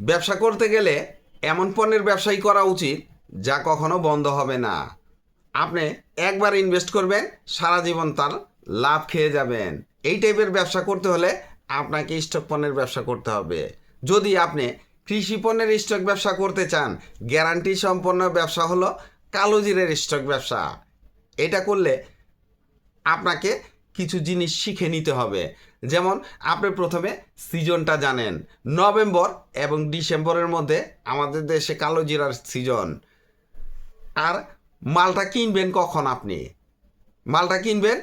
ব্যবসা করতে গেলে এমন পণ্যের ব্যবসাই করা উচিত যা কখনো বন্ধ হবে না। আপনি একবার ইনভেস্ট করবেন, সারা জীবন তার লাভ খেয়ে যাবেন। এই টাইপের ব্যবসা করতে হলে আপনাকে স্টক পণ্যের ব্যবসা করতে হবে। যদি আপনি কৃষি পণ্যের স্টক ব্যবসা করতে চান, গ্যারান্টি সম্পন্ন ব্যবসা হলো কালোজিরের স্টক ব্যবসা। এটা করলে আপনাকে কিছু জিনিস শিখে নিতে হবে। যেমন আপনি প্রথমে সিজনটা জানেন, নভেম্বর এবং ডিসেম্বরের মধ্যে আমাদের দেশে কালোজিরার সিজন। আর মালটা কিনবেন কখন? আপনি মালটা কিনবেন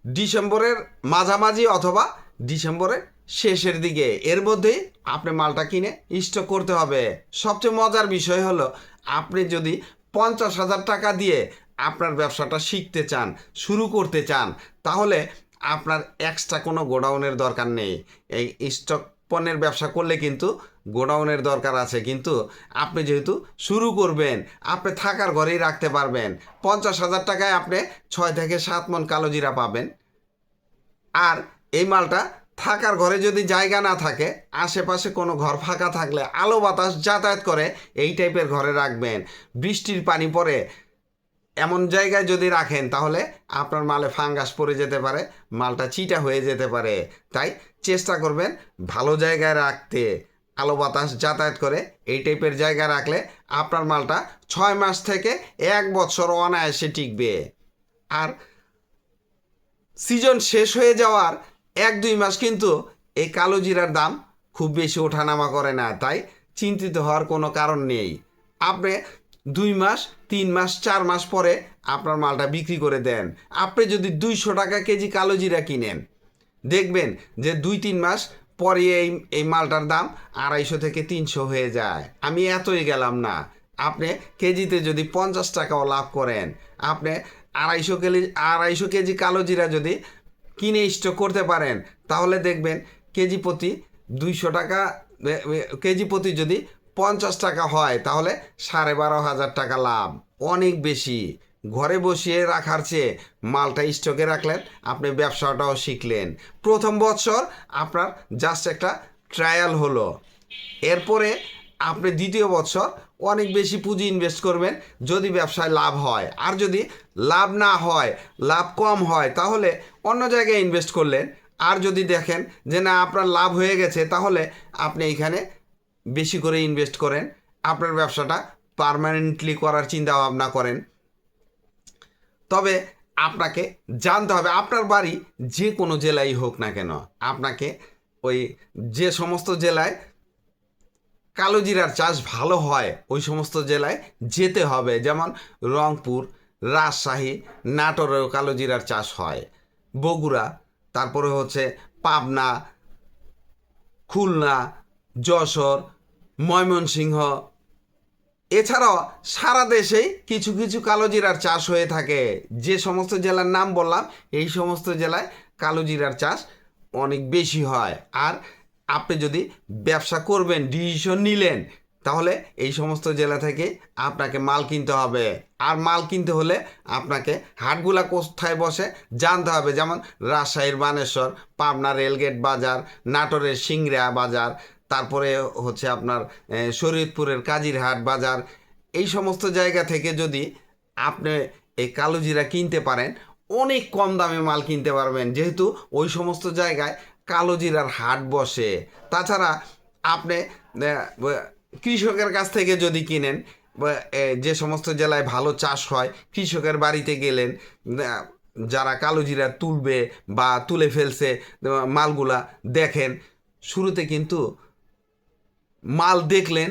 ডিসেম্বরের মাঝামাঝি অথবা ডিসেম্বরের শেষের দিকে, এর মধ্যেই আপনি মালটা কিনে স্টক করতে হবে। সবচেয়ে মজার বিষয় হলো, আপনি যদি 50,000 টাকা দিয়ে আপনার ব্যবসাটা শিখতে চান, শুরু করতে চান, তাহলে আপনার এক্সট্রা কোনো গোডাউনের দরকার নেই। এই স্টক পণ্যের ব্যবসা করলে কিন্তু গোডাউনের দরকার আছে, কিন্তু আপনি যেহেতু শুরু করবেন, আপনি থাকার ঘরেই রাখতে পারবেন। 50,000 টাকায় আপনি 6 থেকে 7 মণ কালোজিরা পাবেন। আর এই মালটা থাকার ঘরে যদি জায়গা না থাকে, আশেপাশে কোনো ঘর ফাঁকা থাকলে আলো বাতাস যাতায়াত করে এই টাইপের ঘরে রাখবেন। বৃষ্টির পানি পড়ে এমন জায়গায় যদি রাখেন, তাহলে আপনার মালে ফাঙ্গাস পড়ে যেতে পারে, মালটা চিটা হয়ে যেতে পারে। তাই চেষ্টা করবেন ভালো জায়গায় রাখতে, আলো বাতাস যাতায়াত করে এই টাইপের জায়গায় রাখলে আপনার মালটা 6 মাস থেকে 1 বছর অনায়াসে টিকবে। আর সিজন শেষ হয়ে যাওয়ার 1-2 মাস কিন্তু এই কালোজিরার দাম খুব বেশি ওঠানামা করে না, তাই চিন্তিত হওয়ার কোনো কারণ নেই। আপনি 2 মাস, 3 মাস, 4 মাস পরে আপনার মালটা বিক্রি করে দেন। আপনি যদি 200 টাকা কেজি কালোজিরা কিনেন, দেখবেন যে 2-3 মাস পরে এই মালটার দাম 250 থেকে 300 হয়ে যায়। আমি এতই গেলাম না, আপনি কেজিতে যদি 50 টাকাও লাভ করেন, আপনি 250 কেজি কালোজিরা যদি কিনে স্টক করতে পারেন, তাহলে দেখবেন কেজি প্রতি 200 টাকা, কেজি প্রতি যদি 50 টাকা হয়, তাহলে 12,500 টাকা লাভ। অনেক বেশি। ঘরে বসিয়ে রাখার চেয়ে মালটা স্টকে রাখলেন, আপনি ব্যবসাটাও শিখলেন। প্রথম বছর আপনার জাস্ট একটা ট্রায়াল হলো। এরপরে আপনি দ্বিতীয় বছর অনেক বেশি পুঁজি ইনভেস্ট করবেন যদি ব্যবসায় লাভ হয়। আর যদি লাভ না হয়, লাভ কম হয়, তাহলে অন্য জায়গায় ইনভেস্ট করলেন। আর যদি দেখেন যে না, আপনার লাভ হয়ে গেছে, তাহলে আপনি এইখানে বেশি করে ইনভেস্ট করেন, আপনার ব্যবসাটা পার্মানেন্টলি করার চিন্তা ভাবনা করেন। তবে আপনাকে জানতে হবে, আপনার বাড়ি যে কোনো জেলায় হোক না কেন, আপনাকে ওই যে সমস্ত জেলায় কালোজিরার চাষ ভালো হয় ওই সমস্ত জেলায় যেতে হবে। যেমন রংপুর, রাজশাহী, নাটোরেও কালোজিরার চাষ হয়, বগুড়া, তারপরে হচ্ছে পাবনা, খুলনা, যশোর, ময়মনসিংহ, এছাড়াও সারা দেশেই কিছু কিছু কালোজিরার চাষ হয়ে থাকে। যে সমস্ত জেলার নাম বললাম, এই সমস্ত জেলায় কালোজিরার চাষ অনেক বেশি হয়। আর আপনি যদি ব্যবসা করবেন, ডিসিশন নিলেন, তাহলে এই সমস্ত জেলা থেকে আপনাকে মাল কিনতে হবে। আর মাল কিনতে হলে আপনাকে হাটগুলা কোথায় বসে জানতে হবে। যেমন রাজশাহীর বানেশ্বর, পাবনা রেলগেট বাজার, নাটোরের সিংড়া বাজার, তারপরে হচ্ছে আপনার শরীয়তপুরের কাজিরহাট বাজার। এই সমস্ত জায়গা থেকে যদি আপনি এই কালোজিরা কিনতে পারেন, অনেক কম দামে মাল কিনতে পারবেন, যেহেতু ওই সমস্ত জায়গায় কালোজিরার হাট বসে। তাছাড়া আপনি কৃষকের কাছ থেকে যদি কিনেন, যে সমস্ত জেলায় ভালো চাষ হয়, কৃষকের বাড়িতে গেলেন, যারা কালোজিরা তুলবে বা তুলে ফেলছে মালগুলা দেখেন। শুরুতে কিন্তু মাল দেখলেন,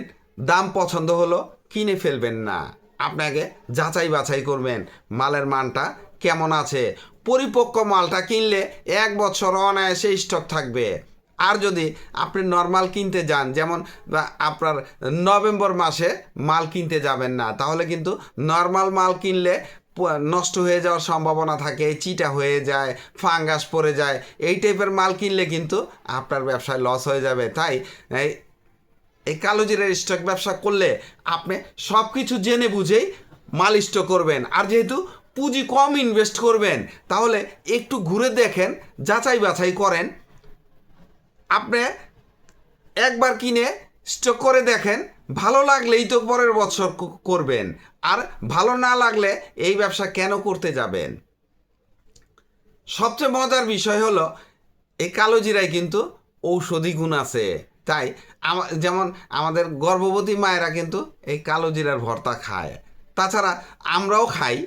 দাম পছন্দ হলো, কিনে ফেলবেন না। আপনাকে যাচাই বাছাই করবেন মালের মানটা কেমন আছে। পরিপক্ক মালটা কিনলে 1 বছর অনায়াসে স্টক থাকবে। আর যদি আপনি নর্মাল কিনতে যান, যেমন আপনার নভেম্বর মাসে মাল কিনতে যাবেন না, তাহলে কিন্তু নর্মাল মাল কিনলে নষ্ট হয়ে যাওয়ার সম্ভাবনা থাকে, চিটা হয়ে যায়, ফাঙ্গাস পড়ে যায়। এই টাইপের মাল কিনলে কিন্তু আপনার ব্যবসায় লস হয়ে যাবে। তাই এই কালোজিরার স্টক ব্যবসা করলে আপনি সব কিছু জেনে বুঝেই মাল স্টক করবেন। আর যেহেতু পুঁজি কম ইনভেস্ট করবেন, তাহলে একটু ঘুরে দেখেন, যাচাই বাছাই করেন। আপনি একবার কিনে স্টক করে দেখেন, ভালো লাগলেই তো পরের বছর করবেন, আর ভালো না লাগলে এই ব্যবসা কেন করতে যাবেন? সবচেয়ে মজার বিষয় হলো এই কালো জিরায় কিন্তু ঔষধি গুণ আছে। তাই যেমন আমাদের গর্ভবতী মায়েরা কিন্তু এই কালো জিরার ভর্তা খায়, তাছাড়া আমরাও খাই।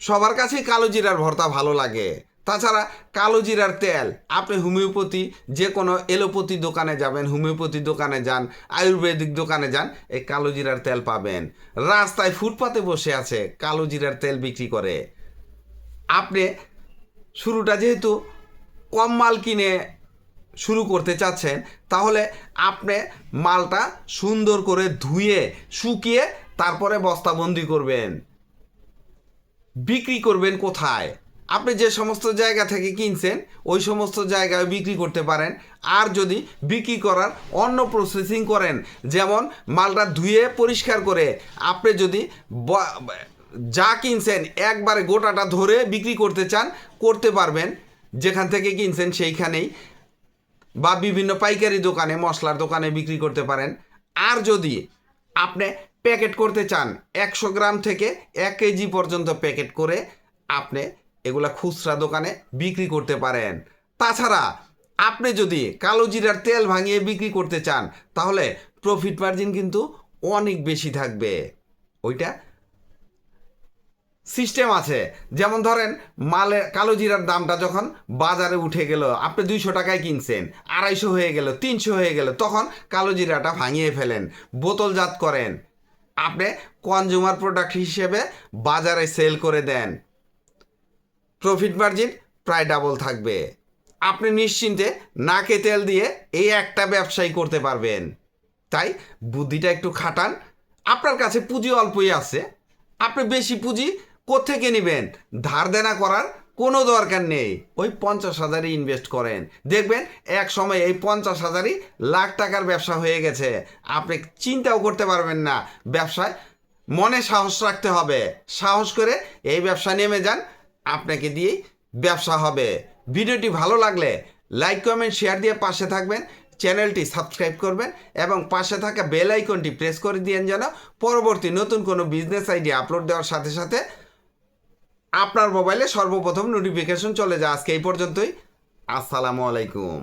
সবার কাছেই কালো জিরার ভর্তা ভালো লাগে। তাছাড়া কালো জিরার তেল আপনি হোমিওপ্যাথি যে কোনো এলোপ্যাথি দোকানে যাবেন, হোমিওপ্যাথি দোকানে যান, আয়ুর্বেদিক দোকানে যান, এই কালো জিরার তেল পাবেন। রাস্তায় ফুটপাতে বসে আছে কালো জিরার তেল বিক্রি করে। আপনি শুরুটা যেহেতু কম মাল কিনে শুরু করতে চাচ্ছেন, তাহলে আপনি মালটা সুন্দর করে ধুয়ে শুকিয়ে তারপরে বস্তাবন্দি করবেন। বিক্রি করবেন কোথায়? আপনি যে সমস্ত জায়গা থেকে কিনছেন ওই সমস্ত জায়গায় বিক্রি করতে পারেন। আর যদি বিক্রি করার অন্য প্রসেসিং করেন, যেমন মালটা ধুয়ে পরিষ্কার করে আপনি যদি যা কিনছেন একবারে গোটাটা ধরে বিক্রি করতে চান, করতে পারবেন। যেখান থেকে কিনছেন সেইখানেই, বা বিভিন্ন পাইকারি দোকানে, মশলার দোকানে বিক্রি করতে পারেন। আর যদি আপনি প্যাকেট করতে চান, 100 গ্রাম থেকে 1 কেজি পর্যন্ত প্যাকেট করে আপনি এগুলা খুচরা দোকানে বিক্রি করতে পারেন। তাছাড়া আপনি যদি কালো জিরার তেল ভাঙিয়ে বিক্রি করতে চান, তাহলে প্রফিট মার্জিন কিন্তু অনেক বেশি থাকবে। ওইটা সিস্টেম আছে। যেমন ধরেন কালো জিরার দামটা যখন বাজারে উঠে গেল, আপনি 200 টাকায় কিনছেন, 250 হয়ে গেল, 300 হয়ে গেল, তখন কালো জিরাটা ভাঙিয়ে ফেলেন, বোতলজাত করেন, আপনি কনজিউমার প্রোডাক্ট হিসেবে বাজারে সেল করে দেন। প্রফিট মার্জিন প্রায় ডাবল থাকবে। আপনি নিশ্চিন্তে নাকে তেল দিয়ে এই একটা ব্যবসায়ী করতে পারবেন। তাই বুদ্ধিটা একটু খাটান। আপনার কাছে পুঁজি অল্পই আছে, আপনি বেশি পুঁজি কোত্থেকে নেবেন? ধার দেনা করার কোনো দরকার নেই। ওই 50,000 ইনভেস্ট করেন, দেখবেন এক সময় এই 50,000 লাখ টাকার ব্যবসা হয়ে গেছে। আপনি চিন্তাও করতে পারবেন না। ব্যবসায় মনে সাহস রাখতে হবে, সাহস করে এই ব্যবসা নেমে যান, আপনাকে দিয়েই ব্যবসা হবে। ভিডিওটি ভালো লাগলে লাইক, কমেন্ট, শেয়ার দিয়ে পাশে থাকবেন। চ্যানেলটি সাবস্ক্রাইব করবেন এবং পাশে থাকা বেল আইকনটি প্রেস করে দিয়েন, যেন পরবর্তী নতুন কোনো বিজনেস আইডিয়া আপলোড দেওয়ার সাথে সাথে আপনার মোবাইলে সর্বপ্রথম নোটিফিকেশন চলে যায়। আজকে এই পর্যন্তই। আসসালামু আলাইকুম।